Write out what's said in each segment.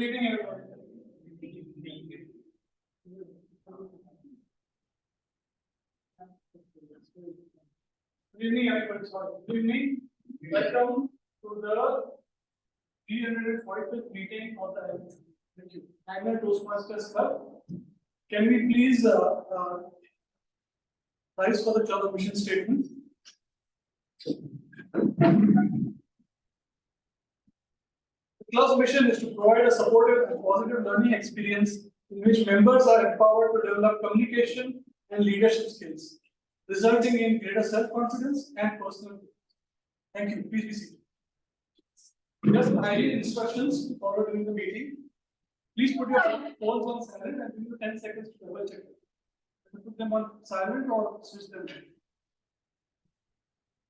Good evening, everyone. Good evening, everyone. Sorry. Good evening. Welcome to the 345th meeting of the Annual Toastmasters Club. Can we please rise for the club mission statement? The club's mission is to provide a supportive and positive learning experience in which members are empowered to develop communication and leadership skills, resulting in greater self-confidence and personal growth. Thank you. Please be seated. Just ID instructions followed during the meeting. Please put your phones on silent and give you 10 seconds to double check it. Put them on silent or switch them.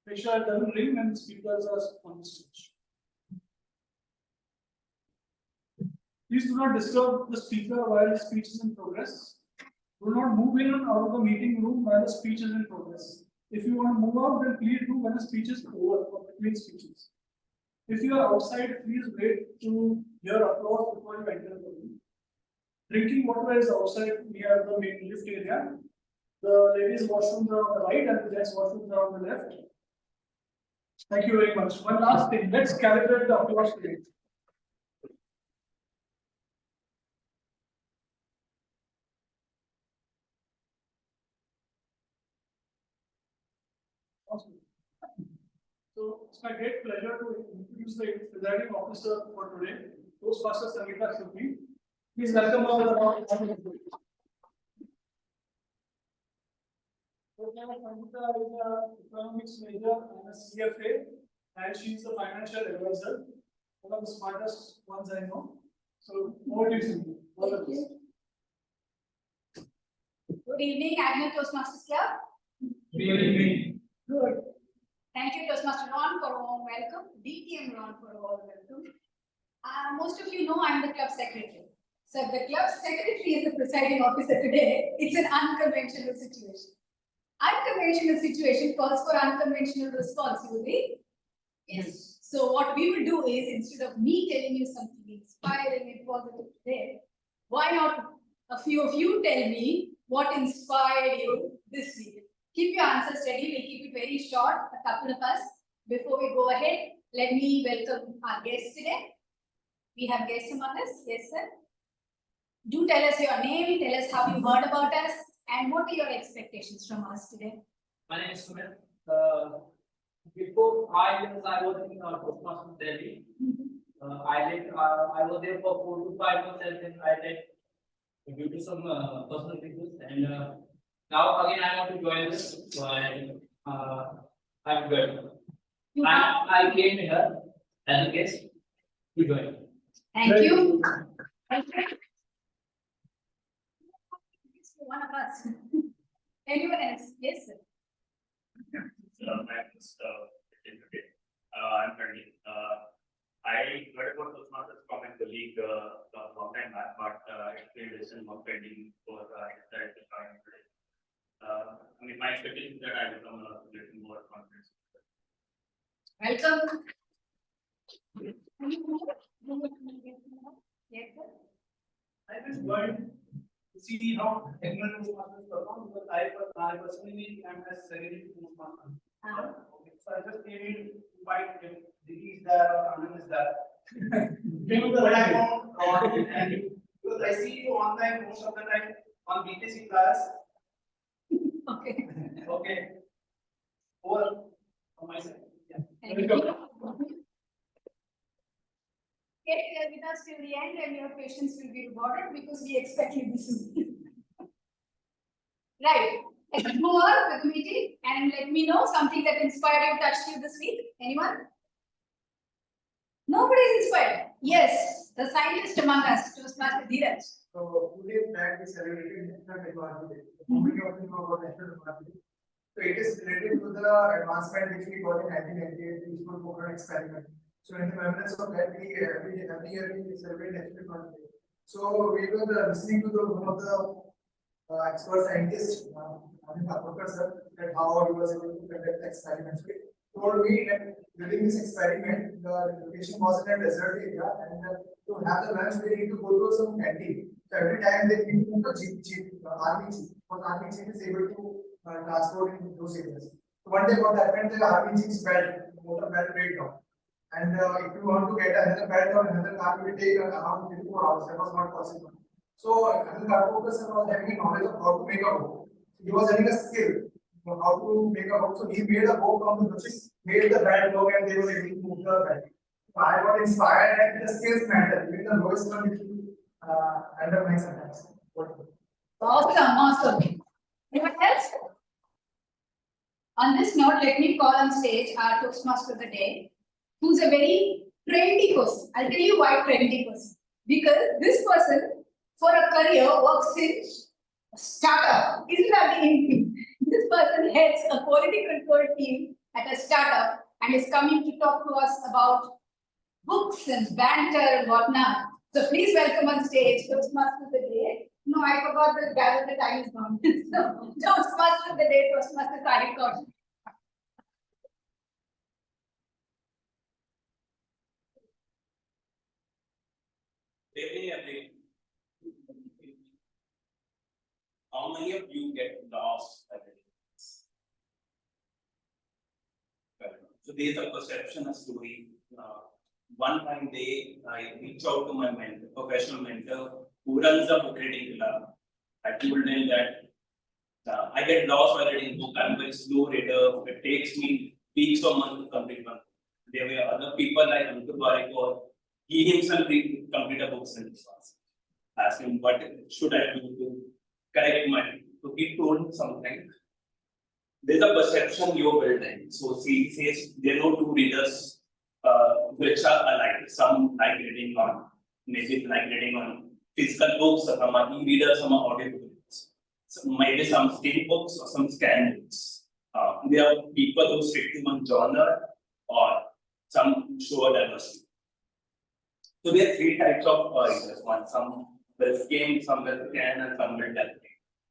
Make sure it doesn't ring when the speakers are on the stage. Please do not disturb the speaker while the speech is in progress. Do not move in and out of the meeting room while the speech is in progress. If you want to move out, then please do when the speech is over or between speeches. If you are outside, please wait to hear applause before you enter the room. Drinking water is outside near the main lift area. The ladies' washrooms are on the right and the gents' washrooms are on the left. Thank you very much. One last thing, let's calibrate the applause today. Awesome. So it's my great pleasure to introduce the presiding officer for today, Toastmasters Sangeeta Shukri. Please welcome her with a round of applause. Sangeeta is an economics major and a CFA, and she is the financial advisor, one of the smartest ones I know. So, over to you, Sangeeta. Good evening, Annual Toastmasters Club. Good evening. Good. Thank you, Toastmaster Ron, for a warm welcome. DTM Ron for a warm welcome. Most of you know I'm the club secretary. So if the club secretary is the presiding officer today, it's an unconventional situation. Unconventional situation calls for unconventional response, you agree? Yes. So what we will do is, instead of me telling you something inspiring and positive today, why not a few of you tell me what inspired you this week? Keep your answers ready. We'll keep it very short, a couple of us. Before we go ahead, let me welcome our guests today. We have guests among us. Yes, sir. Do tell us your name, tell us how you heard about us, and what are your expectations from us today? My name is Sumit. Before 5 years, I was in Toastmasters Delhi. I was there for 4 to 5 months, and then I left due to some personal reasons. And now again, I want to join this. So I'm good. I came here as a guest to join. Thank you. Thank you. One of us. Anyone else? Yes, sir. My name is I'm Randy. I heard about Toastmasters from my colleague a long time back, but it's been listen more pending for I decided to join today. I mean, my expectation is that I become a little more confident. Welcome. Yes, sir. I just joined to see how technical Toastmasters perform because I personally am a secondary Toastmaster. So I just came in to find if Diggy is there or Anand is there. Came to the right time. Because I see you online most of the time on BTC class. Okay. Okay. Over on my side. Yeah. Thank you. Get here with us till the end, and your patience will be rewarded because we expect you this soon. Right. Let's move on with the meeting and let me know something that inspired you, touched you this week. Anyone? Nobody is inspired. Yes, the scientist among us, Toastmaster Dheeraj. So 2 days back we celebrated National Technology Day. The moment you talking about National Technology Day. So it is related to the advancement which we got in 1998, the Eastwood Pokhran experiment. So in the remembrance of that, every year we celebrate National Technology Day. So we were listening to one of the expert scientists, sir, that how he was able to conduct experiments. told me that during this experiment, the location was in a desert area, and to have the lunch, they need to go to some canteen. So every time they need to go to jeep, army jeep, because army jeep is able to transport in those areas. So one day, what happened? The army jeep's belt, motor belt breakdown. And if you want to get another belt or another car, it will take around 24 hours. That was not possible. So another car focus was having a knowledge of how to make a boat. He was having a skill of how to make a boat. So he made a boat from the bushes, made the belt work, and they were able to move the belt. So I got inspired, and the skills matter. Even the lowest one, if you undermine sometimes. Awesome, awesome. Anyone else? On this note, let me call on stage our Toastmaster of the day, who's a very trendy person. I'll tell you why trendy person. Because this person, for a career, works in a startup. Isn't that the in? This person heads a quality control team at a startup and is coming to talk to us about books and banter and whatnot. So please welcome on stage Toastmaster of the day. No, I forgot the gather, the time is gone. So Toastmaster of the day, Toastmaster Tariq Kaushik. How many of you get lost at the So there's a perception, a story. One fine day, I reached out to my mentor, professional mentor, who runs a book reading club. I told him that I get lost while reading book. I'm a very slow reader. It takes me weeks or months to complete one. There were other people like Ankur Warikor. He himself complete a book since fast. Asked him what should I do to correct my. So he told something. There's a perception you're building. So he says there are no two readers which are alike. Some like reading on maybe like reading on physical books, some are e-readers, some are audio books. So maybe some skin books or some scan books. There are people who stick to one genre or some show diversity. So there are three types of readers. One, some will skim, some will scan, and some will tap.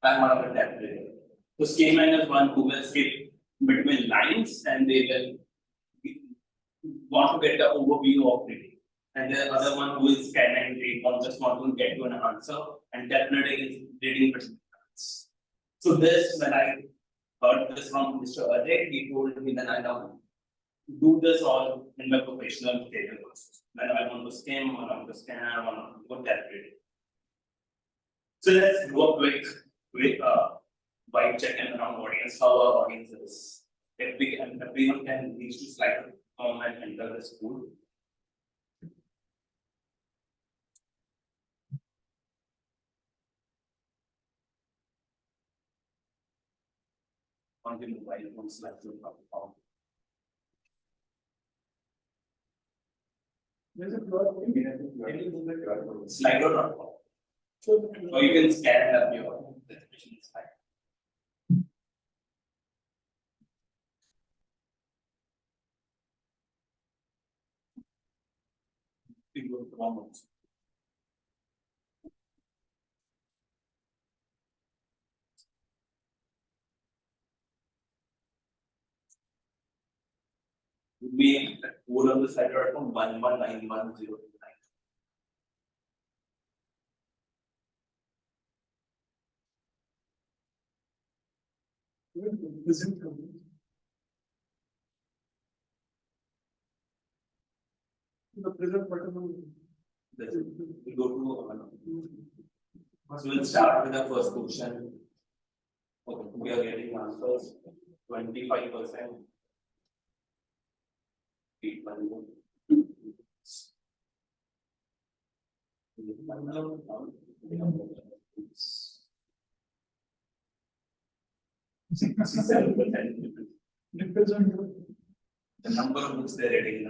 I'm one of the tap reader. So skim is one who will skip between lines and they will want to get the overview of reading. And the other one who is scanning, they just want to get to an answer, and definitely is reading between lines. So this, when I heard this from Mr. Ajay, he told me that I don't do this all in my professional career also. When I want to skim, or I want to scan, I want to go that reading. So let's do a quick vibe check and around audience, how our audience is. If we can, everyone can reach to slide and enter the school. On the mobile phone slide to There's a QR code. Slido.com. Or you can scan up your description slide. People comments. Would be code on the side from 119109. Present company. The present button. We go to so we'll start with the first question. Okay, we are getting answers 25%. Depends on you. The number of books they're reading.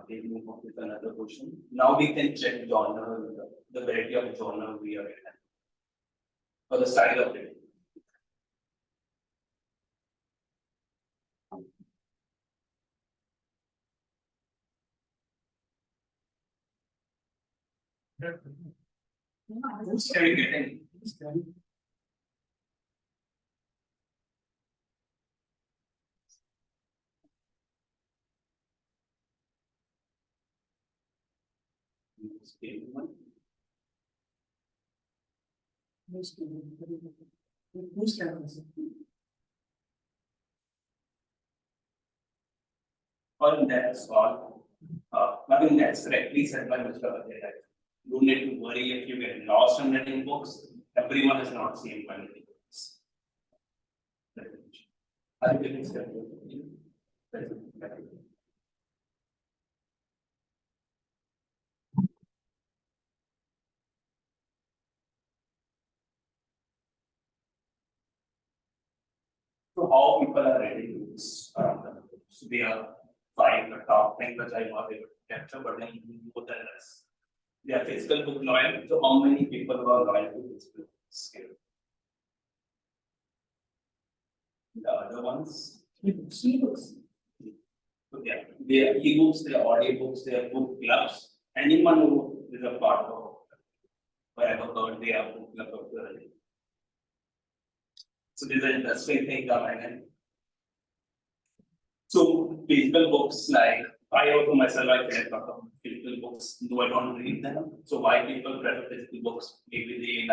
We move on with another question. Now we can check genre, the variety of genre we are in, or the style of reading. Who's getting? One. Who's campus? All that's all. I think that's correctly said by Mr. Ajay. That you don't need to worry if you get lost in reading books. Everyone is not same when reading books. I think it's So how people are reading books around the world. So they are five the top thing which I was able to capture, but then more than less. They are physical book loyal. So how many people are loyal to physical books here? The other ones, E-books. so yeah, they are ebooks, they are audiobooks, they are book clubs. Anyone who is a part of whatever heard they are book club of the. So there's an interesting thing coming in. So physical books like I also myself I read a lot of physical books, though I don't read them. So why people prefer physical books? Maybe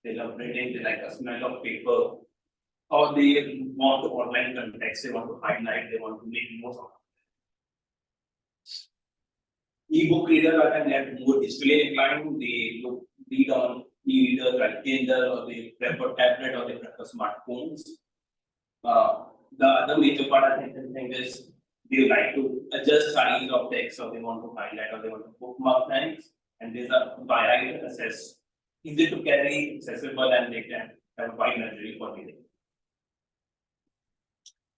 they love reading, they like a smell of paper, or they want to online context, they want to highlight, they want to make more of it. Ebook readers are kind of more digitally inclined, they read on e-readers like Kindle, or they prefer tablet, or they prefer smartphones. The other major part I think is they like to adjust size of text, or they want to highlight, or they want to bookmark things, and these are wide access, easy to carry, accessible, and they can have a wide library for reading.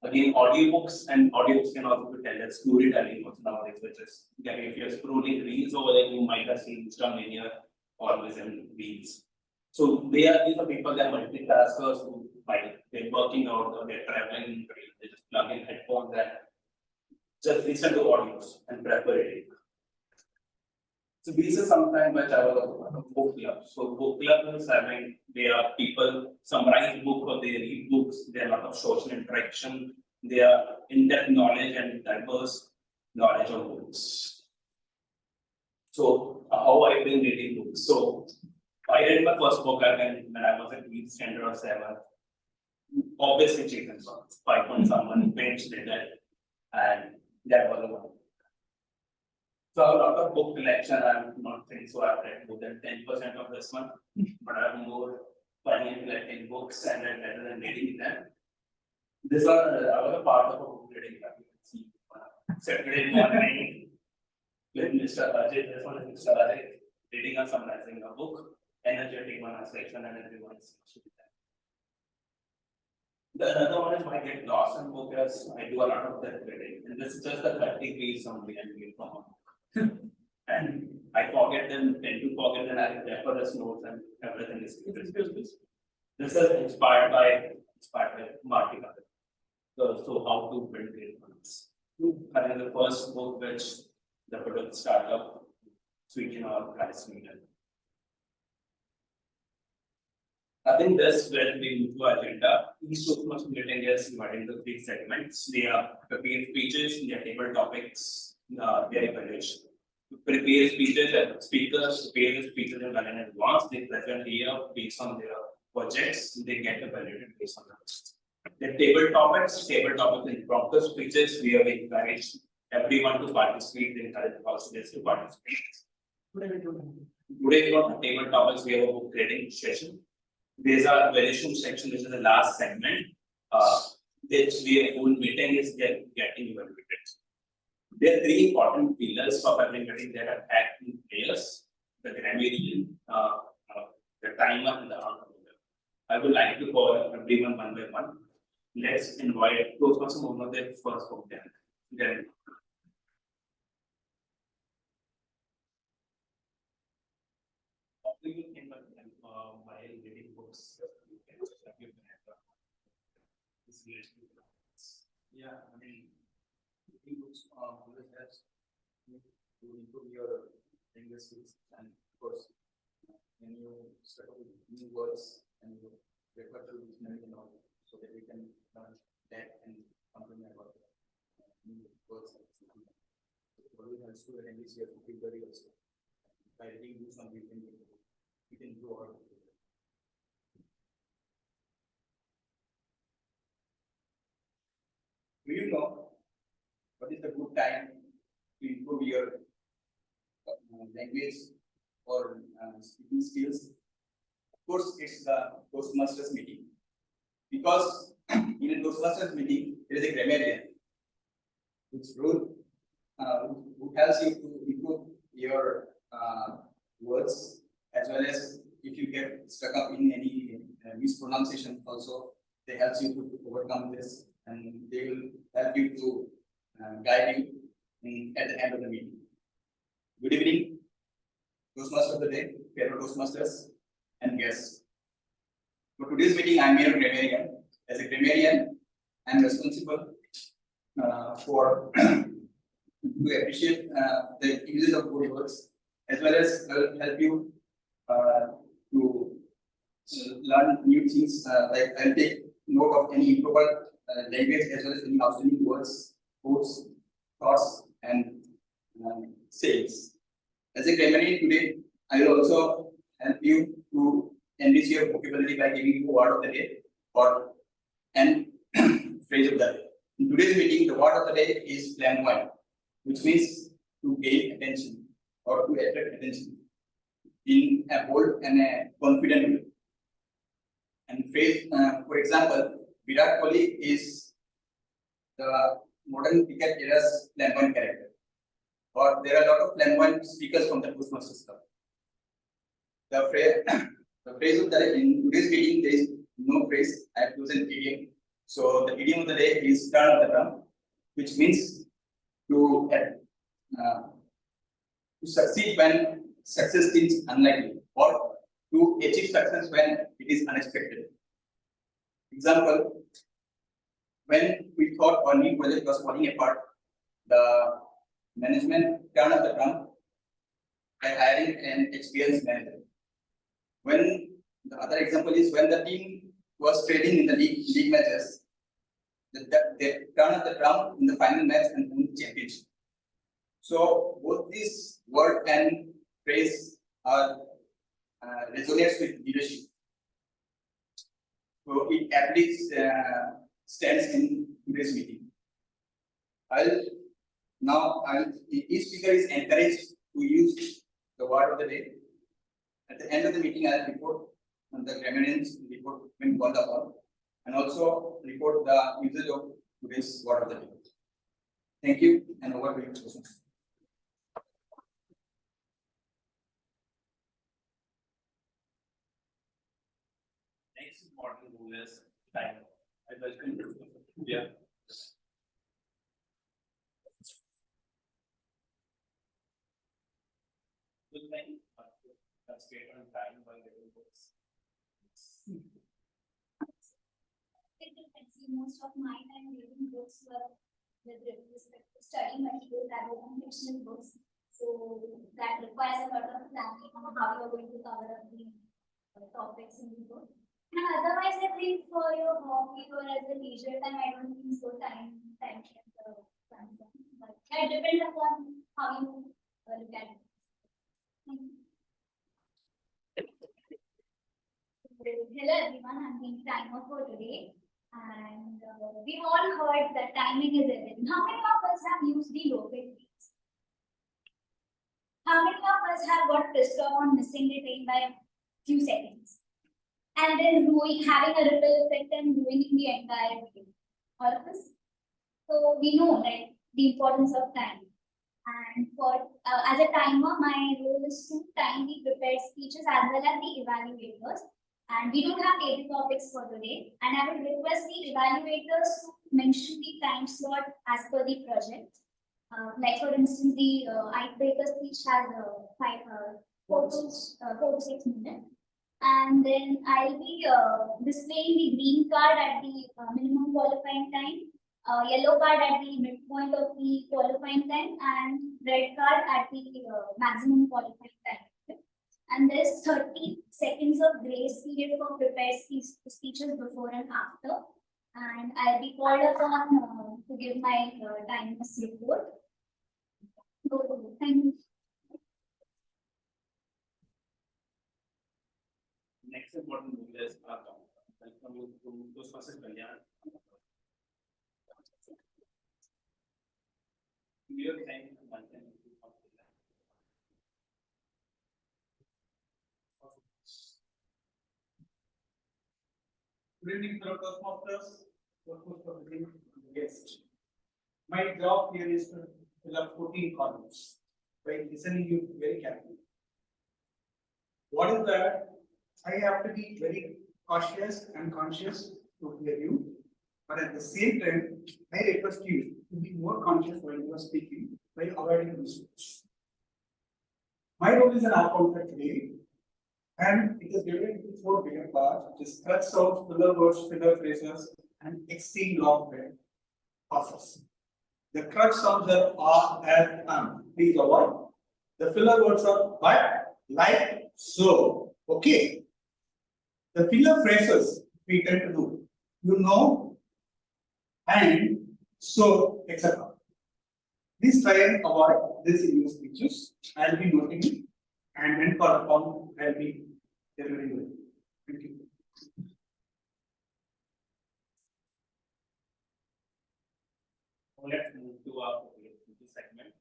Again, audiobooks can also be tell as storytelling also nowadays, which is if you're scrolling reels over there, you might have seen Insta Mania always in reels. So these are people that are multitaskers who they're working out or they're traveling, they just plug in headphones and just listen to audios and prepare it. So these are sometimes which I was a book club. So book club is having there are people summarize book or they read books, there are a lot of social interaction, they are in-depth knowledge and diverse knowledge of books. So how I've been reading books. So I read my first book when I was at 8th standard or 7th. Obviously chicken songs, 5 point someone finished it and that was the one. So a lot of book collection, I'm not saying so I've read more than 10% of this one, but I'm more funny in collecting books and rather than reading them. This one, I was a part of a book reading club. You can see Saturday morning with Mr. Ajay, this one is Mr. Ajay, reading and summarizing a book, energetic one section, and everyone is the another one is I get lost in book as I do a lot of that reading, and this is just a 30-page summary I'm doing from a book. And I forget them, tend to forget, and I refer as notes and everything is this is inspired by Martin. So how to build great ones. I think the first book which the product startup Sweden or price meter. I think this will be into agenda. Each Toastmasters meeting is divided into 3 segments. They are prepared speeches, they are table topics, their evaluation. Prepare speeches and speakers prepare the speeches in well in advance. They present here based on their projects. They get evaluated based on the table topics and impromptu speeches. We have encouraged everyone to participate. They encourage also to participate. Today on table topics, we have a book reading session. There's a evaluation section, which is the last segment. Which the whole meeting is getting evaluated. There are 3 important pillars of everybody that are acting players: the grammarian, the timer, and the outcome. I would like to call everyone one by one. Let's invite Toastmasters Mohammed first of them. What do you think of them while reading books? Yeah, I mean, reading books always helps you to improve your English skills, and of course, when you start with new words and you refer to dictionary and all, so that you can learn that and something about new words. It always helps to English your vocabulary also. by reading books on we can grow our. Do you know what is the good time to improve your language or speaking skills? Of course, it's the Toastmasters meeting. Because in a Toastmasters meeting, there is a grammarian who helps you to improve your words, as well as if you get stuck up in any mispronunciation also, they help you to overcome this, and they will help you to guide you at the end of the meeting. Good evening, Toastmasters of the day, fellow Toastmasters and guests. For today's meeting, I am here grammarian. As a grammarian, I am responsible for to appreciate the uses of good words, as well as help you to learn new things. Like I'll take note of any improper language, as well as any outstanding words, quotes, thoughts, and sayings. As a grammarian today, I will also help you to enrich your vocabulary by giving you word of the day or and phrase of the day. In today's meeting, the word of the day is flamboyant, which means to gain attention or to attract attention in a bold and a confident way. And phrase, for example, Virat Kohli is the modern cricket era's flamboyant character. Or there are a lot of flamboyant speakers from the Toastmasters Club. The phrase of the day in today's meeting, there is no phrase. I have chosen idiom. So the idiom of the day is turn of the drum, which means to succeed when success seems unlikely, or to achieve success when it is unexpected. Example, when we thought our new project was falling apart, the management turned up the drum by hiring an experienced manager. When the other example is when the team was trading in the league matches, they turned up the drum in the final match and won the championship. So both this word and phrase are resonates with leadership. So it at least stands in today's meeting. Each speaker is encouraged to use the word of the day. At the end of the meeting, I'll report on the grammarians report when called upon, and also report the usage of today's word of the day. Thank you, and over to you, Susan. Next important rule is time. I welcome you. Yeah. Good thing. That's great on time while getting books. Most of my time reading books were with respect to study material that were fictional books. So that requires a lot of planning on how you're going to cover up the topics in the book. And otherwise, I think for your hobby or as a leisure time, I don't think so time can transform. But it depends upon how you look at it. Thank you. Hello everyone, I'm being timer for today. And we've all heard that timing is everything. How many of us have used the low-bid fees? How many of us have got pissed off on missing the train by a few seconds? And then having a ripple effect and ruining the entire day? All of us? So we know that the importance of time. And for as a timer, my role is to timely prepare speeches as well as the evaluators. And we don't have 80 topics for today. And I would request the evaluators to mention the time slot as per the project. Like for instance, the icebreaker speech has 4 to 6 minutes. And then I'll be displaying the green card at the minimum qualifying time, yellow card at the midpoint of the qualifying time, and red card at the maximum qualifying time. And there's 30 seconds of grace period for prepared speeches before and after. And I'll be called upon to give my timeless report. So, thank you. next important move is welcome you to Toastmasters Kalyan. We have time to maintain. Good evening, fellow Toastmasters. Welcome to the guest. My job here is to fill up 14 columns by listening you very carefully. What is that? I have to be very cautious and conscious to hear you, but at the same time, I request you to be more conscious when you are speaking by avoiding mistakes. My role is an accountant today, and it is divided into 4 bigger parts, which is cut sounds, filler words, filler phrases, and extreme long process. The crutch sounds are and please avoid. The filler words are but, like, so. Okay. The filler phrases we tend to do, you know, and so, etc. Please try and avoid this in your speeches. I'll be noting it, and when called upon, I'll be delivering it. Thank you. Let's move to our segment.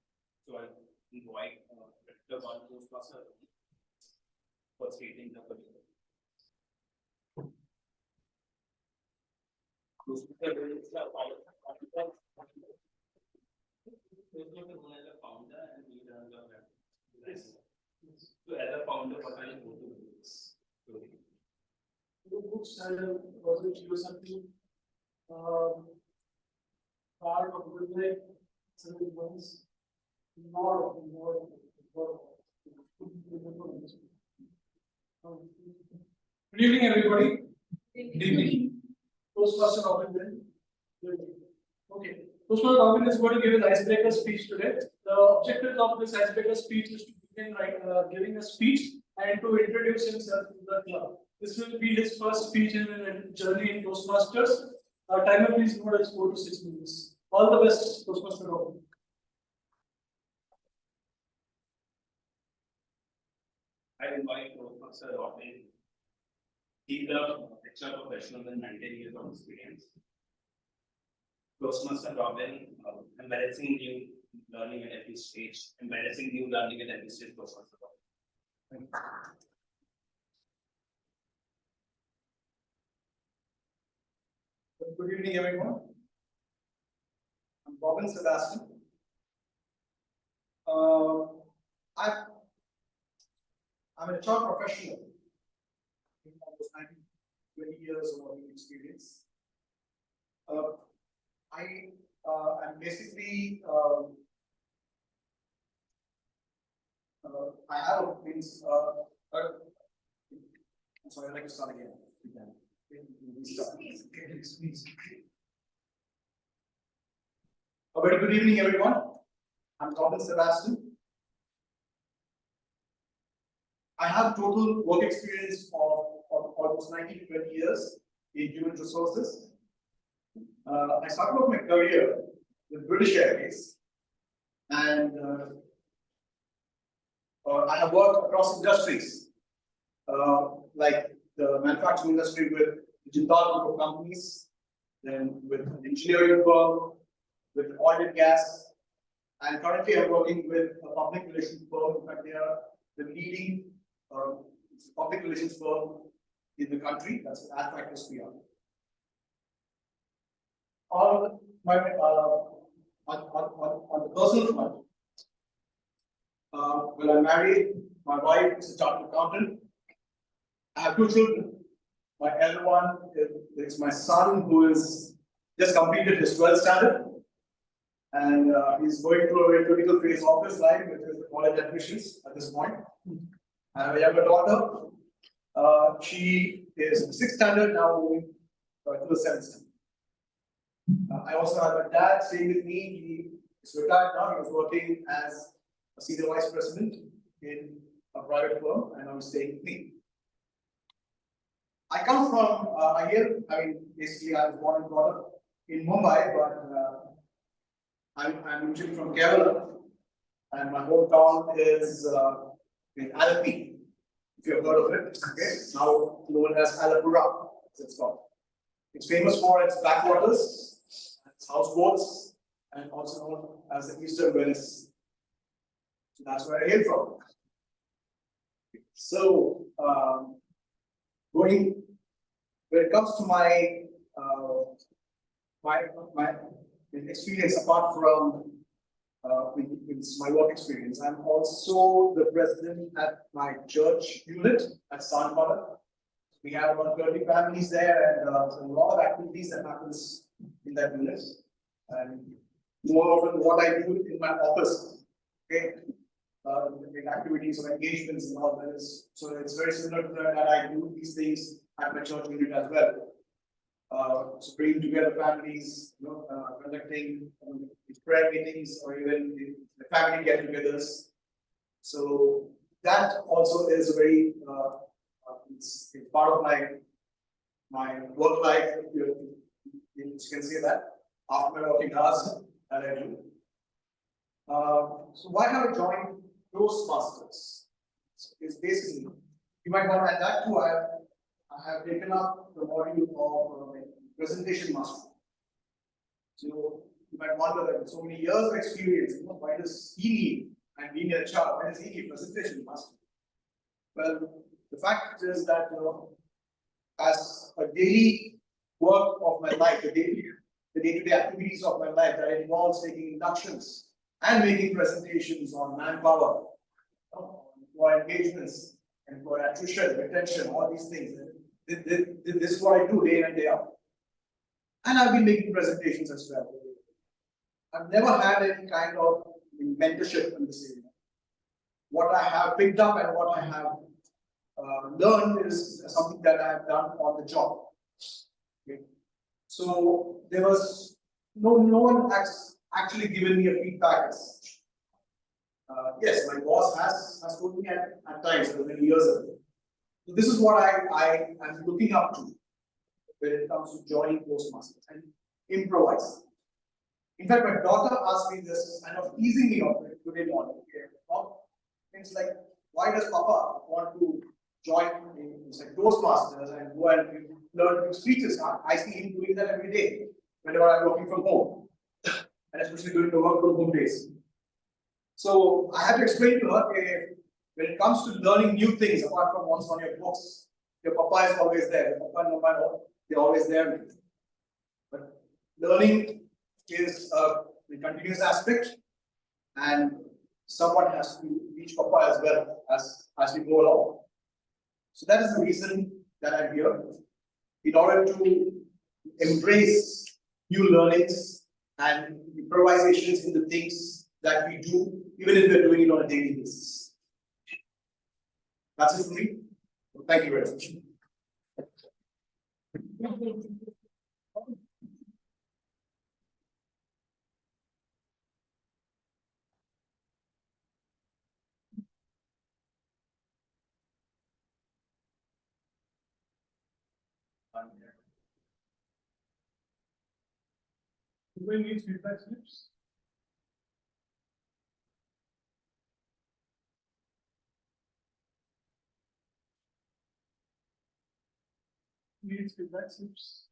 So I invite the one Toastmaster for stating the particular. Toastmaster is the founder and leader of the business. So as a founder, what are you going to do this? The books I was use something part of good life, 7 months, more. Good evening, everybody. Good evening. Toastmaster Robin. Okay. Toastmaster Robin is going to give his icebreaker speech today. The objective of this icebreaker speech is to begin giving a speech and to introduce himself to the club. This will be his first speech in a journey in Toastmasters. Our timer, please note, is 4 to 6 minutes. All the best, Toastmaster Robin. I invite Toastmaster Robin. He's a lecturer professional with 19 years of experience. Toastmaster Robin, embarrassing new learning at every stage, embarrassing new learning at every stage, Toastmaster Robin. Good evening, everyone. I'm Robin Sebastian. I'm a HR professional with almost 20 years of working experience. I'm basically I have a means. I'm sorry, I'd like to start again. Please. A very good evening, everyone. I'm Robin Sebastian. I have total work experience of almost 19 to 20 years in human resources. I started off my career with British Airways, and I have worked across industries, like the manufacturing industry with the Jindal group of companies, then with an engineering firm, with oil and gas, and currently I'm working with a public relations firm. In fact, they are the leading public relations firm in the country. That's Factors PR. On the personal front, when I'm married, my wife is a chartered accountant. I have 2 children. My elder one is my son, who is just completed his 12th standard, and he's going through a very critical phase of his life, which is the college admissions at this point. I have a younger daughter. She is in 6th standard, now moving to the 7th standard. I also have a dad staying with me. He is retired now. He was working as a senior vice president in a private firm, and now he's staying with me. I come from basically I was born and brought up in Mumbai, but I'm usually from Kerala, and my hometown is in Alapi. if you've heard of it, okay, now known as Alapura, as it's called. It's famous for its backwaters, its houseboats, and also known as the Eastern Venice. So that's where I hail from. So, when it comes to my experience apart from with my work experience, I'm also the president at my church unit at Sanpada. We have about 30 families there, and a lot of activities that happens in that unit. And more often, what I do in my office, okay, in activities or engagements and all that is. So it's very similar to that I do these things at my church unit as well. So bringing together families, conducting prayer meetings or even the family get-togethers. So that also is very it's part of my work life. You can say that after my working hours that I do. So why have I joined Toastmasters? It's basically you might want to add that too. I have taken up the module of presentation mastery. So you might wonder that with so many years of experience, why does he need, and being a HR, why does he need presentation mastery? Well, the fact is that as a daily work of my life, the day-to-day activities of my life that involves taking inductions and making presentations on manpower, for engagements and for attrition, retention, all these things. This is what I do day in and day out. And I've been making presentations as well. I've never had any kind of mentorship in this area. What I have picked up and what I have learned is something that I have done on the job. Okay. So there was no one has actually given me a feedback as such. Yes, my boss has told me at times many years ago. So this is what I am looking up to when it comes to joining Toastmasters and improvise. In fact, my daughter asked me this, kind of teasing me of it today morning. Things like, why does Papa want to join Toastmasters and go and learn new speeches? I see him doing that every day whenever I'm working from home, and especially during the work from home days. So I have to explain to her, when it comes to learning new things apart from what's on your books, your Papa is always there. Your Papa and Mama, they're always there. But learning is a continuous aspect, and someone has to teach Papa as well as we go along. So that is the reason that I'm here, in order to embrace new learnings and improvisations in the things that we do, even if we're doing it on a daily basis. That's it for me. Thank you very much. Anybody needs feedback slips? Needs feedback slips?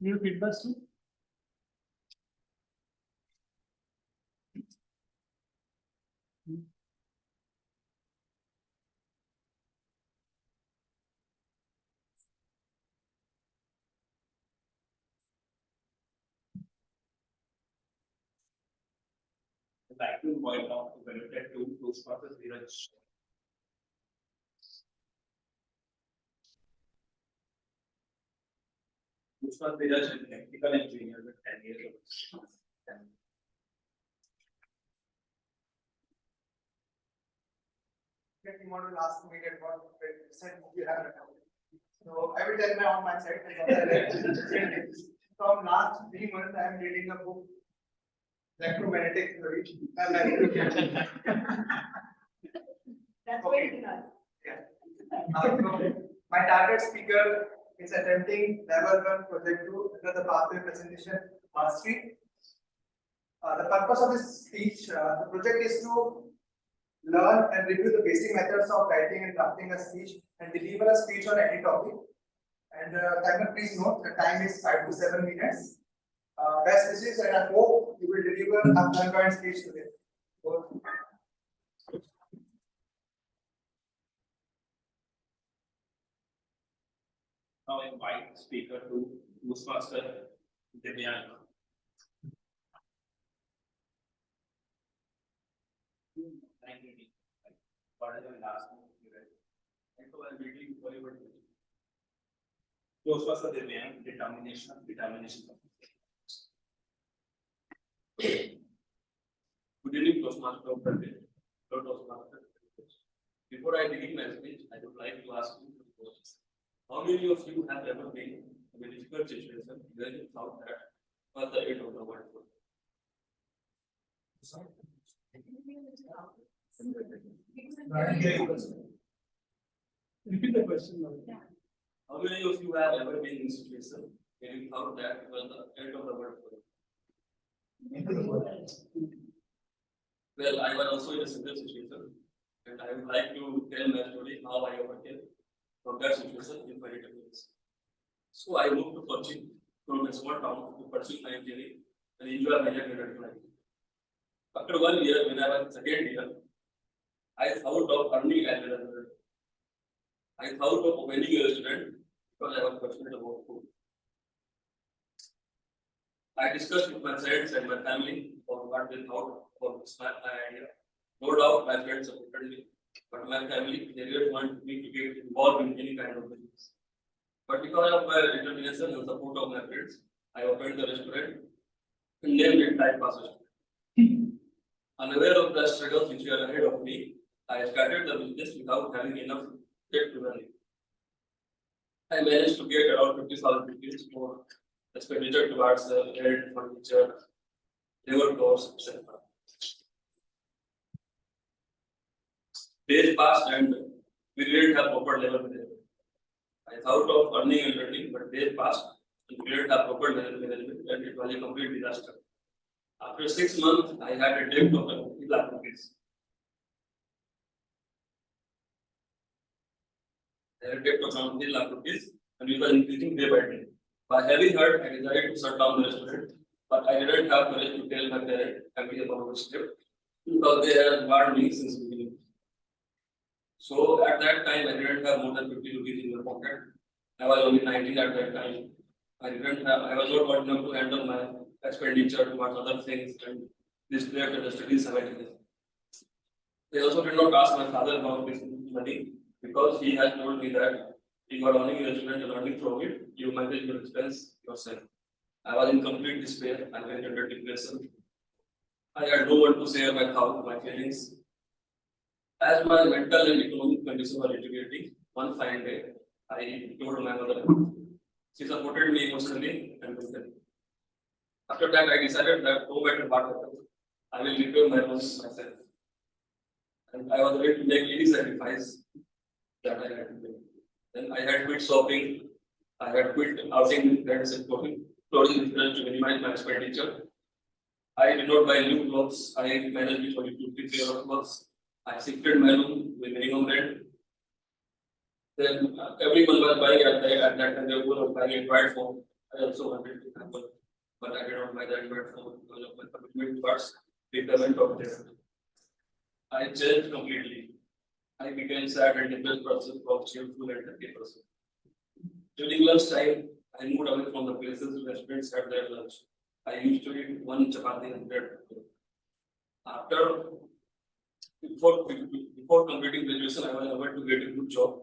Need feedback slip? I'd like to point out the benefit to Toastmasters Viraj. Toastmasters Viraj is an technical engineer with 10 years of experience. You want to ask me that what percent you have right now. So I will tell my own mindset. From last 3 months, I am reading a book electromagnetic theory. That's Okay. very nice. My target speaker is attempting level 1 project 2 under the pathway presentation mastery. The purpose of this speech, the project is to learn and review the basic methods of writing and drafting a speech and deliver a speech on any topic. And timer, please note the time is 5 to 7 minutes. Best wishes, and I hope you will deliver a flamboyant speech today. Now I invite speaker to Toastmaster Divyan. What is the last one? Toastmaster Divyan, determination. Good evening, Toastmaster Toastmaster. Before I begin my speech, I would like to ask you two questions. How many of you have ever been in a difficult situation where you thought that was the end of the world? Repeat the question. How many of you have ever been in a situation where you thought that was the end of the world? Well, I was also in a similar situation, and I would like to tell my story how I overcame from that situation in 5 years. So I moved to Kochi from a small town to pursue my engineering and enjoy my young life. After 1 year, when I was in second year, I thought of earning as a I thought of opening a restaurant because I was passionate about food. I discussed with my friends and my family about what they thought about this my idea. No doubt my friends supported me, but my family, they didn't want me to get involved in any kind of business. But because of my determination and support of my friends, I opened the restaurant and named it Time Pass Restaurant. Unaware of the struggles which were ahead of me, I started the business without having enough debt to run it. I managed to get around 50,000 rupees for expenditure towards rent, furniture, labor costs, etc. Days passed and we didn't have proper level management. I thought of earning and learning, but days passed and we didn't have proper level management, and it was a complete disaster. After 6 months, I had a debt of 50 lakh rupees. I had a debt of around 50 lakh rupees, and we were increasing day by day. By having heard, I decided to shut down the restaurant, but I didn't have courage to tell my parents family about the step because they had warned me since the beginning. So at that time, I didn't have more than 50 rupees in my pocket. I was only 19 at that time. I was not old enough to handle my expenditure towards other things and display after the studies simultaneously. I also did not ask my father about this money because he has told me that if you are running a restaurant and earning from it, you manage your expense yourself. I was in complete despair and went under depression. I had no one to share my thoughts, my feelings. As my mental and economic conditions were deteriorating, one fine day, I told my mother. She supported me emotionally and mentally. After that, I decided that no matter what happens, I will repay my loans myself. And I was ready to make any sacrifice that I had to make. Then I had quit shopping, I had quit outing with friends and clothing with friends to minimize my expenditure. I did not buy new clothes, I managed with only 2-3 pair of clothes. I shifted my room with minimum rent. Then everyone was buying at that time, they were buying a Android phone. I also wanted to have one, but I did not buy the Android phone because of my commitment towards repayment of debt. I changed completely. I became sad and depressed person from cheerful and happy person. During lunch time, I moved away from the places restaurants had their lunch. I used to eat one chapati and bread. Before completing graduation, I was able to get a good job.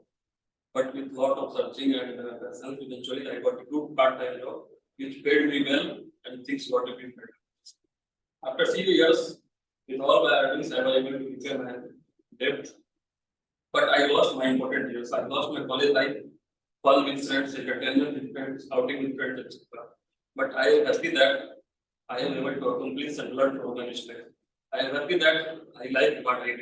But with lot of searching and passion, eventually I got a good part-time job, which paid me well and things got a bit better. After 3 years, with all my earnings, I was able to repay my debt. But I lost my important years. I lost my college life, fun with friends, entertainment with friends, outing with friends, etc. But I am happy that I am able to accomplish and learn from my mistakes. I am happy that I like what I did.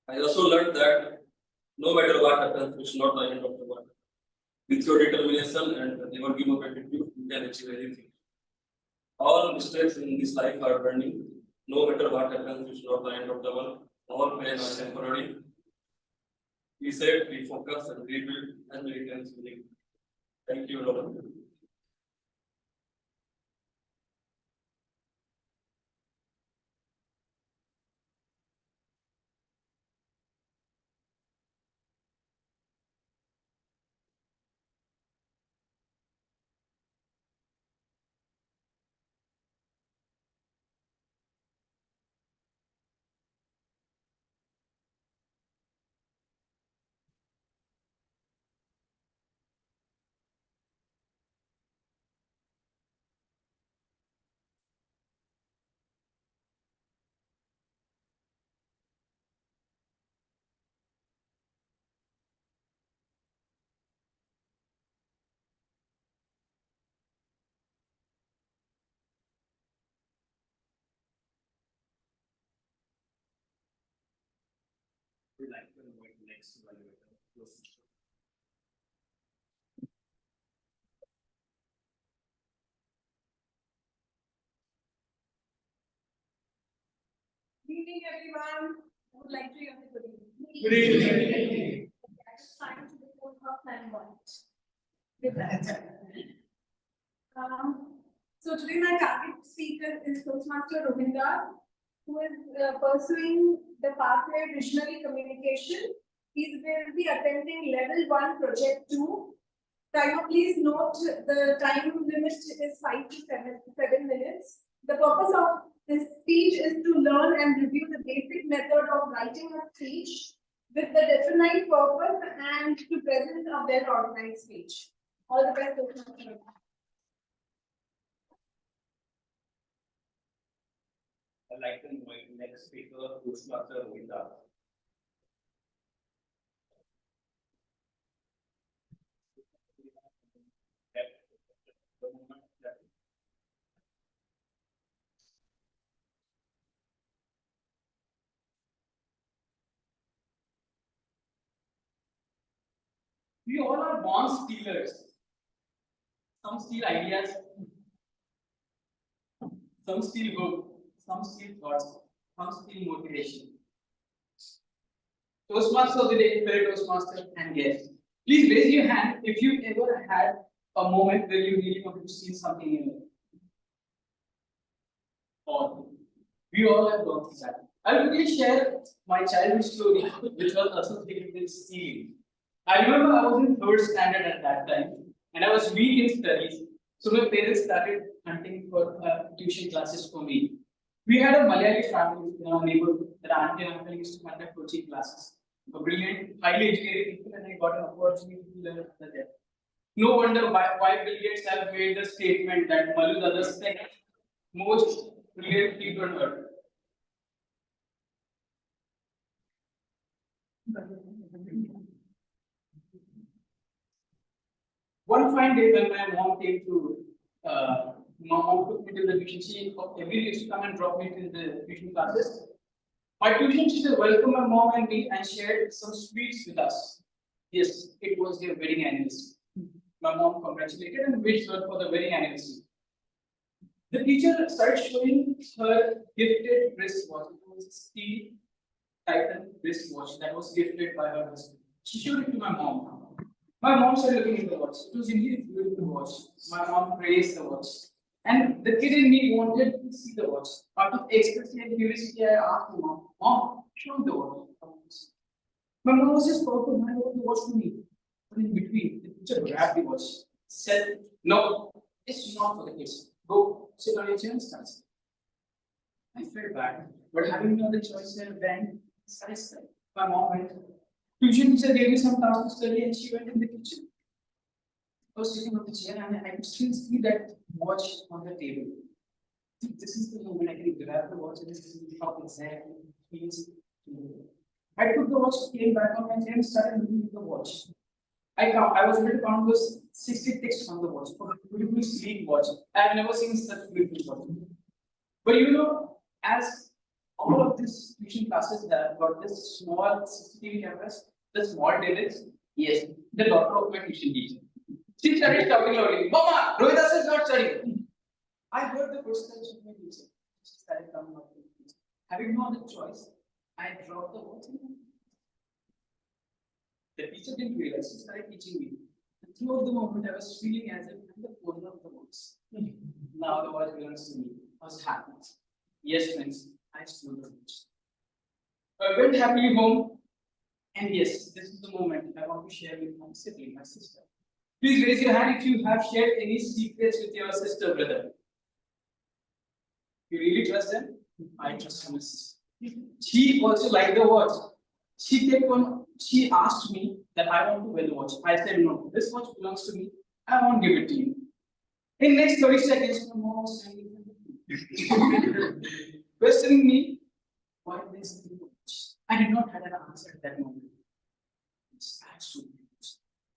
I also learned that no matter what happens, it's not the end of the world. With your determination and never give up attitude, you can achieve anything. All mistakes in this life are learning. No matter what happens, it's not the end of the world. All pain are temporary. Be safe, be focused, and rebuild as many times you need. Thank you, Lord. We'd like to invite the next evaluator. Good evening, everyone. I would like to hear the good evening. Good evening. I just trying to report how plan went. With that. So today my target speaker is Toastmaster Rohindar, who is pursuing the pathway visionary communication. He will be attending level 1 project 2. Timer, please note the time limit is 5 to 7 minutes. The purpose of this speech is to learn and review the basic method of writing a speech with the definite purpose and to present a well-organized speech. All the best, Toastmaster. I'd like to invite the next speaker, Toastmaster Rohindar. We all are born stealers. Some steal ideas, some steal hope, some steal thoughts, some steal motivation. Toastmaster of the day, fellow Toastmaster and guest. Please raise your hand if you ever had a moment where you really wanted to steal something in your life. Or we all have gone through that. I'll quickly share my childhood story, which was associated with stealing. I remember I was in 3rd standard at that time, and I was weak in studies. So my parents started hunting for tuition classes for me. We had a Malayali family in our neighborhood. That auntie and uncle used to conduct coaching classes. A brilliant, highly educated people, and I got an opportunity to learn under them. No wonder why Bill Gates have made the statement that Malu are the second most brilliant people on earth. One fine day when my mom came to, my mom took me to the tuition. She every day used to come and drop me to the tuition classes. My tuition teacher welcomed my mom and me and shared some sweets with us. Yes, it was their wedding anniversary. My mom congratulated and wished her for the wedding anniversary. The teacher started showing her gifted wristwatch. It was a steel Titan wristwatch that was gifted by her husband. She showed it to my mom. My mom started looking at the watch. It was indeed a beautiful watch. My mom praised the watch. And the kid in me wanted to see the watch. Out of ecstasy and curiosity, I asked my mom, Mom, show me the watch. My mom was just about to hand over the watch to me. But in between, the teacher grabbed the watch, said, No, it's not for the kids. Go sit on your chair and start. I felt bad, but having no other choice than a bang, satisfied. My mom went. Tuition teacher gave me some tasks to study and she went in the kitchen. I was sitting on the chair and I could still see that watch on the table. This is the moment I can grab the watch and this is how exactly it feels to me. I took the watch, came back on my chair and started looking at the watch. I was able to count those 60 ticks on the watch. A beautiful sleek watch. I've never seen such beautiful watch. But you know, as all of these tuition classes that got this small CCTV cameras, the small tables, yes, the daughter of my tuition teacher. She started shouting loudly, Mama, Rohidas is not studying. I heard the footsteps of my teacher. She started coming up to me. Having no other choice, I dropped the watch in her. The teacher didn't realize she started teaching me. And throughout the moment, I was feeling as if I'm the owner of the watch. Now the watch belongs to me. I was happy. Yes, friends, I stole the watch. I went happily home. And yes, this is the moment I want to share with my sibling, my sister. Please raise your hand if you have shared any secrets with your sister, brother. You really trust them? I trust my sister. She also liked the watch. She asked me that I want to wear the watch. I said no, this watch belongs to me. I won't give it to you. In next 30 seconds, my mom was standing questioning me why this watch. I did not have an answer at that moment.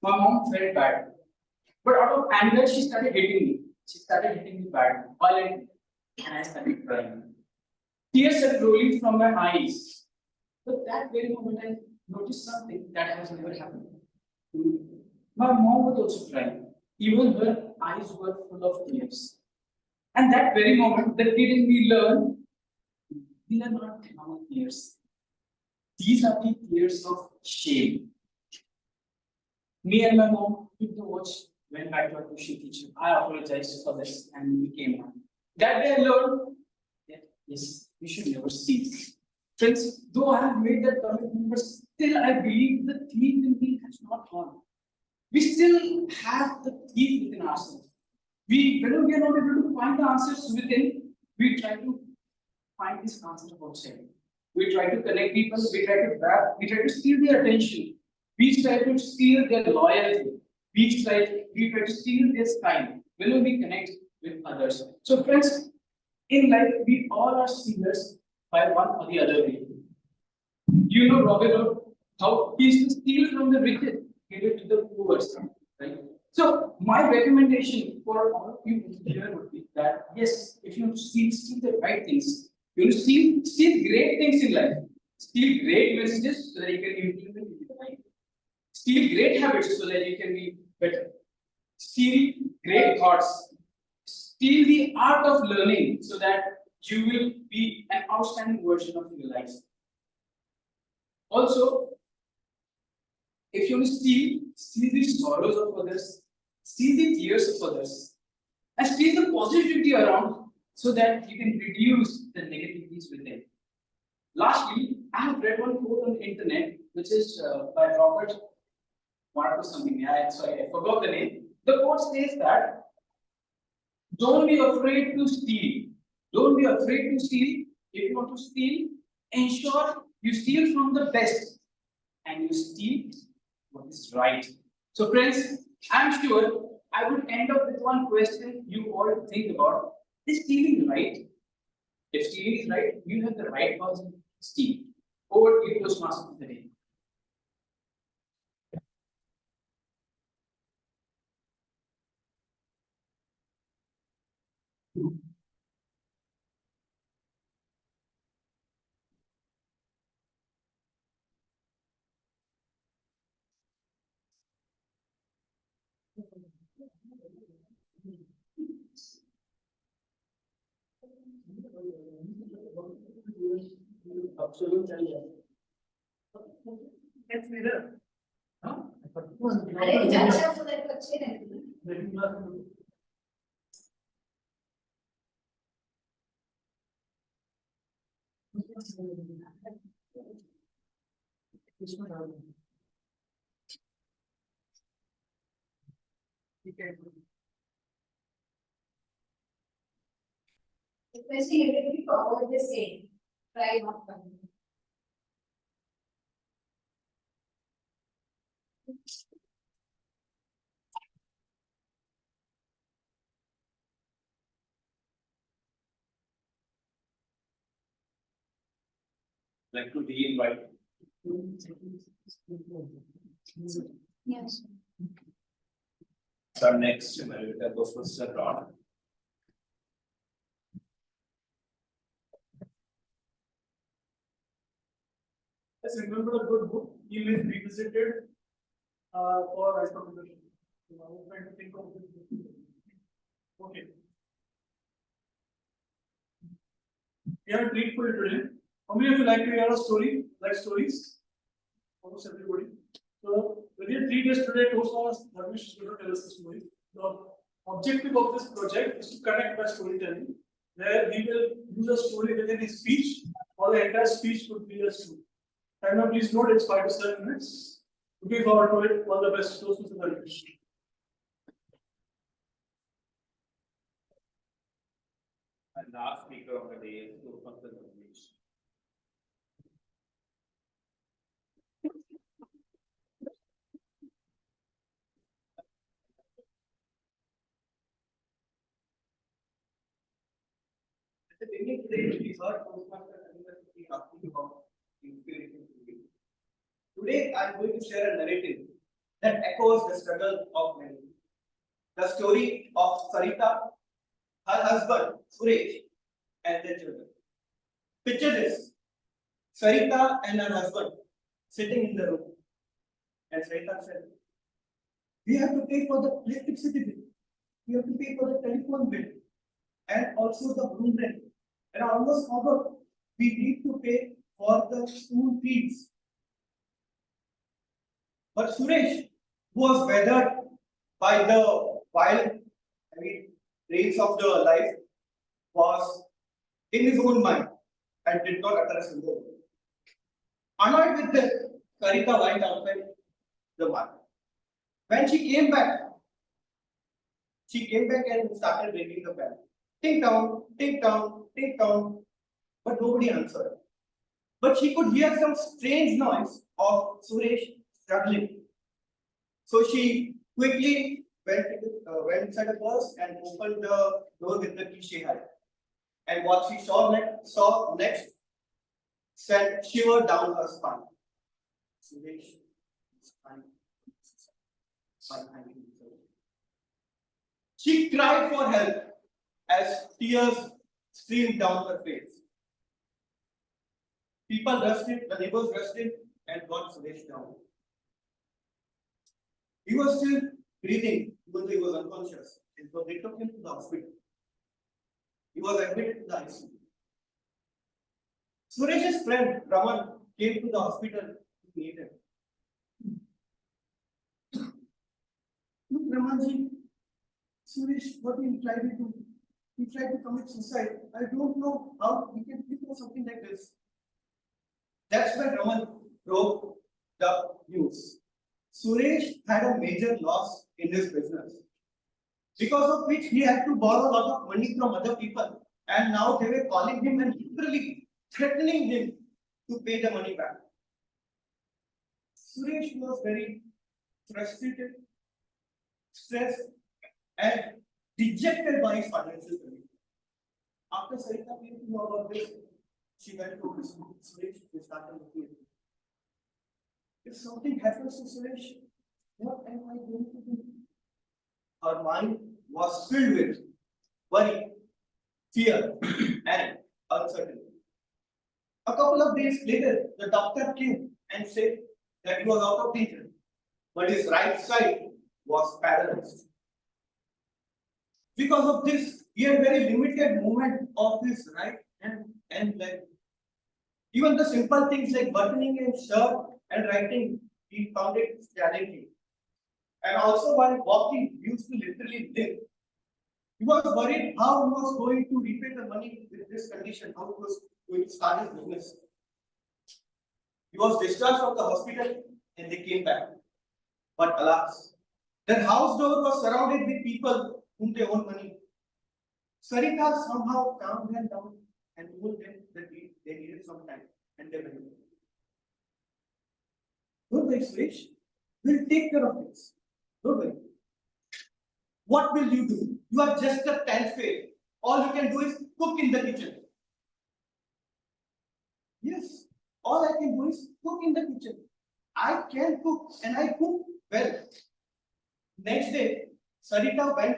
My mom felt bad. But out of anger, she started hitting me. She started hitting me bad, violently, and I started crying. Tears started rolling from my eyes. But that very moment, I noticed something that has never happened. My mom was also crying. Even her eyes were full of tears. And that very moment, the kid in me learned these are not common tears. These are the tears of shame. Me and my mom took the watch, went back to our tuition teacher. I apologized for this and we came on. That day I learned that yes, we should never steal. Friends, though I have made that commitment, but still I believe the thief in me has not gone. We still have the thief within ourselves. Whenever we are not able to find the answers within, we try to find this answer outside. We try to connect people, we try to grab, we try to steal their attention. We try to steal their loyalty. We try to steal their time when we connect with others. So, friends, in life, we all are stealers by one or the other way. You know Robin Hood, how he used to steal from the rich, give it to the poor, right? So, my recommendation for all of you here would be that yes, if you steal the right things, you steal great things in life, steal great messages so that you can implement it in life. Steal great habits so that you can be better. Steal great thoughts. Steal the art of learning so that you will be an outstanding version of your life. Also, if you want to steal the sorrows of others, steal the tears of others, and steal the positivity around so that you can reduce the negativities within. Lastly, I have read one quote on the internet, which is by Robert Mark or something. Sorry, I forgot the name. The quote says that don't be afraid to steal. Don't be afraid to steal. If you want to steal, ensure you steal from the best and you steal what is right. So, friends, I'm sure I would end up with one question you all think about. Is stealing right? If stealing is right, you have the right person to steal. Over to you, Toastmasters today. Let's mirror. अरे चाचा तो देखो अच्छे लगते हैं Requesting everybody to avoid the same. Try not to. Like to reinvite Yes. So next, Margarita Toastmasters round. Let's remember a good book. You may revisit it for recommendation. I was trying to think of this book. Okay. We have a treat for you today. How many of you like to hear a story? Like stories? Almost everybody. So, within 3 days today, Toastmasters Dhanush is going to tell us the story. The objective of this project is to connect by storytelling, where he will use a story within his speech, or the entire speech could be a story. And now please note it's 5 to 7 minutes. Looking forward to it. All the best. Toastmasters Dhanush. And last speaker of the day is Toastmasters Dhanush. At the beginning today, we heard Toastmasters University talking about inspiration today. Today, I'm going to share a narrative that echoes the struggle of many. The story of Sarita, her husband, Suresh, and their children. Picture this: Sarita and her husband sitting in the room. And Sarita said, "We have to pay for the electricity bill, we have to pay for the telephone bill, and also the room rent. And I almost forgot, we need to pay for the school fees." But Suresh, who was weathered by the wild, rains of the life, was in his own mind and did not utter a single word. Annoyed with this, Sarita went outside the market. When she came back and started ringing the bell. Ting tong, ting tong, ting tong. But nobody answered. But she could hear some strange noise of Suresh struggling. So she quickly went inside the bus and opened the door with the key she had. And what she saw next sent shiver down her spine. Suresh, spine. She cried for help as tears streamed down her face. People rushed in, the neighbors rushed in and got Suresh down. He was still breathing, even though he was unconscious, and so they took him to the hospital. He was admitted to the ICU. Suresh's friend Raman came to the hospital to meet him. Look, Ramanji, Suresh, what he tried to do? He tried to commit suicide. I don't know how we can think of something like this. That's when Raman broke the news. Suresh had a major loss in his business, because of which he had to borrow a lot of money from other people, and now they were calling him and literally threatening him to pay the money back. Suresh was very frustrated, stressed, and dejected by his financial condition. After Sarita came to know about this, she went to Suresh to start looking at him. If something happens to Suresh, what am I going to do? Her mind was filled with worry, fear, and uncertainty. A couple of days later, the doctor came and said that he was out of danger, but his right side was paralyzed. Because of this, he had very limited movement of his right hand and leg. Even the simple things like buttoning a shirt and writing, he found it challenging. And also while walking, he used to literally limp. He was worried how he was going to repay the money with this condition, how he was going to start his business. He was discharged from the hospital and they came back. But alas, their house door was surrounded with people whom they owed money. Sarita somehow calmed them down and told them that they needed some time and they went. Don't worry, Suresh. We'll take care of this. Don't worry. What will you do? You are just a 10th fail. All you can do is cook in the kitchen. Yes, all I can do is cook in the kitchen. I can cook and I cook well. Next day, Sarita went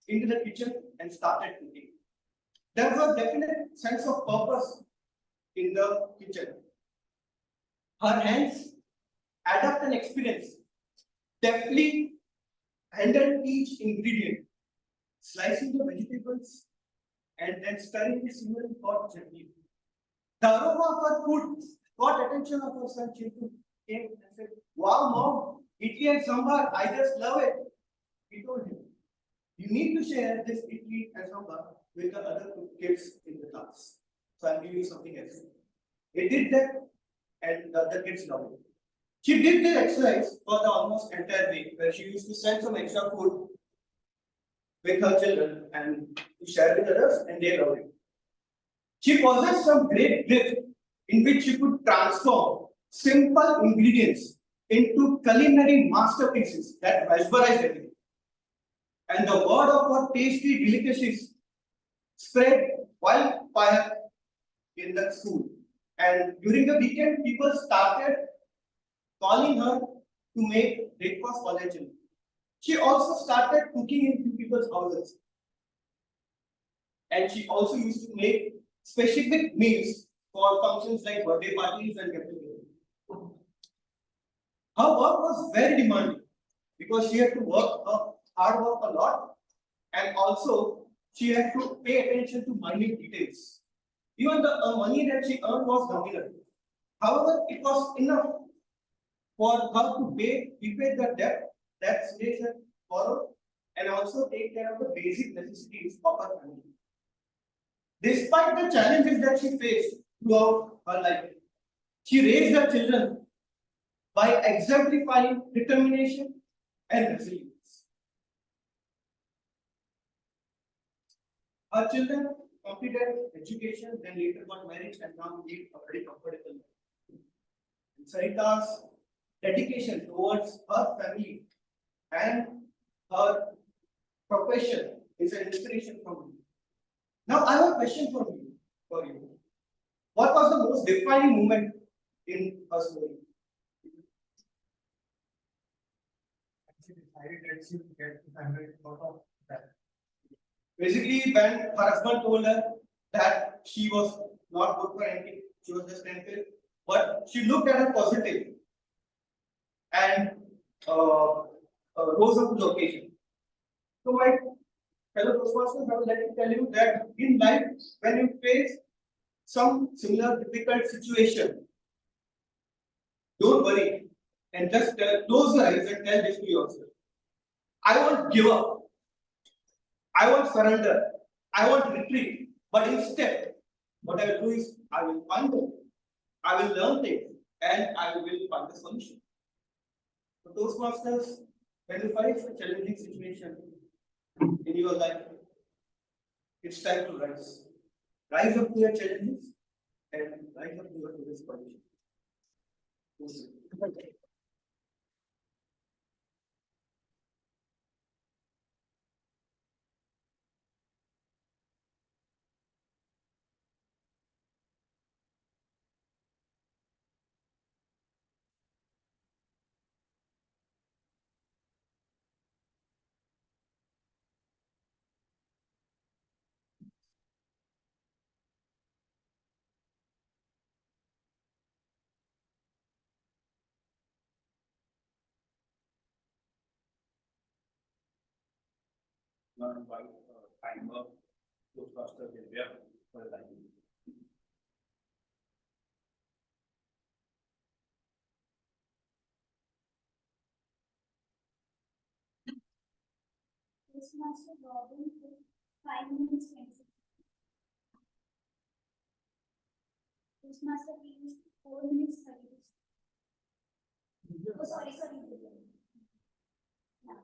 into the kitchen and started cooking. There was a definite sense of purpose in the kitchen. Her hands adapt an experience, deftly handle each ingredient, slicing the vegetables and then stirring the simmering pot gently. The aroma of her food got attention of her son Chintu. Came and said, "Wow, mom, idli and sambar, I just love it." He told him, "You need to share this idli and sambar with the other kids in the class. So I'm giving you something else." He did that, and the other kids loved it. She did this exercise for the almost entire week, where she used to send some extra food with her children and to share with others, and they loved it. She possessed some great gift in which she could transform simple ingredients into culinary masterpieces that mesmerized everyone. And the word of her tasty delicacies spread wildfire in the school. And during the weekend, people started calling her to make breakfast for their children. She also started cooking in few people's houses. And she also used to make specific meals for functions like birthday parties and get-together. Her work was very demanding because she had to hard work a lot, and also she had to pay attention to minute details. Even the money that she earned was nominal. However, it was enough for her to repay the debt that Suresh had borrowed and also take care of the basic necessities of her family. Despite the challenges that she faced throughout her life, she raised her children by exemplifying determination and resilience. Her children completed education, then later got married and now lead a very comfortable life. And Sarita's dedication towards her family and her profession is an inspiration for me. Now I have a question for you. What was the most defining moment in her story? She decided that she would get the family out of that. Basically, when her husband told her that she was not good for anything, she was just tempted, but she looked at her positive and rose up to the occasion. So, my fellow Toastmasters, I would like to tell you that in life, when you face some similar difficult situation, don't worry and just close your eyes and tell this to yourself. I won't give up. I won't surrender. I won't retreat. But instead, what I will do is I will find them. I will learn things and I will find the solution. So Toastmasters, when you face a challenging situation in your life, it's time to rise. Rise up to your challenges and rise up to your biggest condition. Learn by timer, Toastmasters India for the time. Toastmaster Robin took 5 minutes 26. Toastmaster Piyush 4 minutes 30. Oh, sorry. Yeah,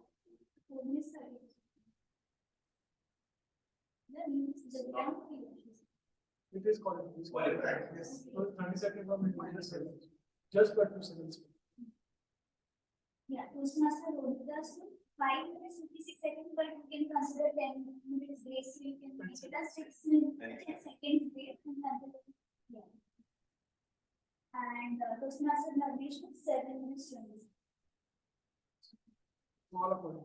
4 minutes 30. The news, the ground It is called. Yes. So 30 seconds or minus 7. Just for 2 seconds. Yeah, Toastmaster Rohitas 5 minutes 56 seconds, but you can consider 10 minutes grace, so you can make it as 6 minutes 10 seconds grace and consider. Yeah. And Toastmasters Navi with 7 minutes. All of them.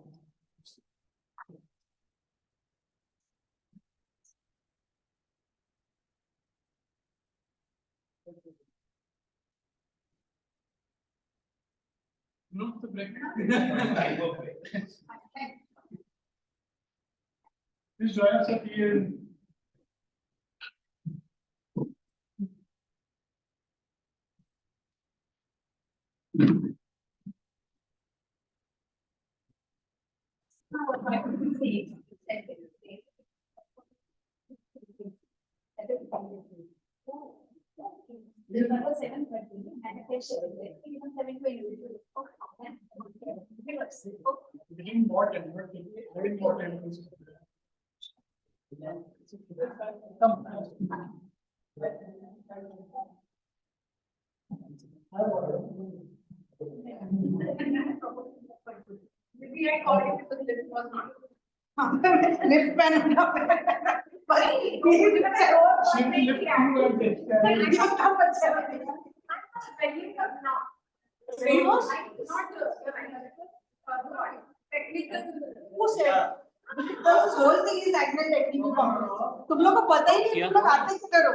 Not the break. Please join us at here. Number 7:30 and attention, even 7:20. Getting important, very important. Maybe I called it because it was not. Lift pen. But She will lift you and take care. Who said? The whole thing is agile technique. तुम लोग को पता ही नहीं, तुम लोग आते ही करो.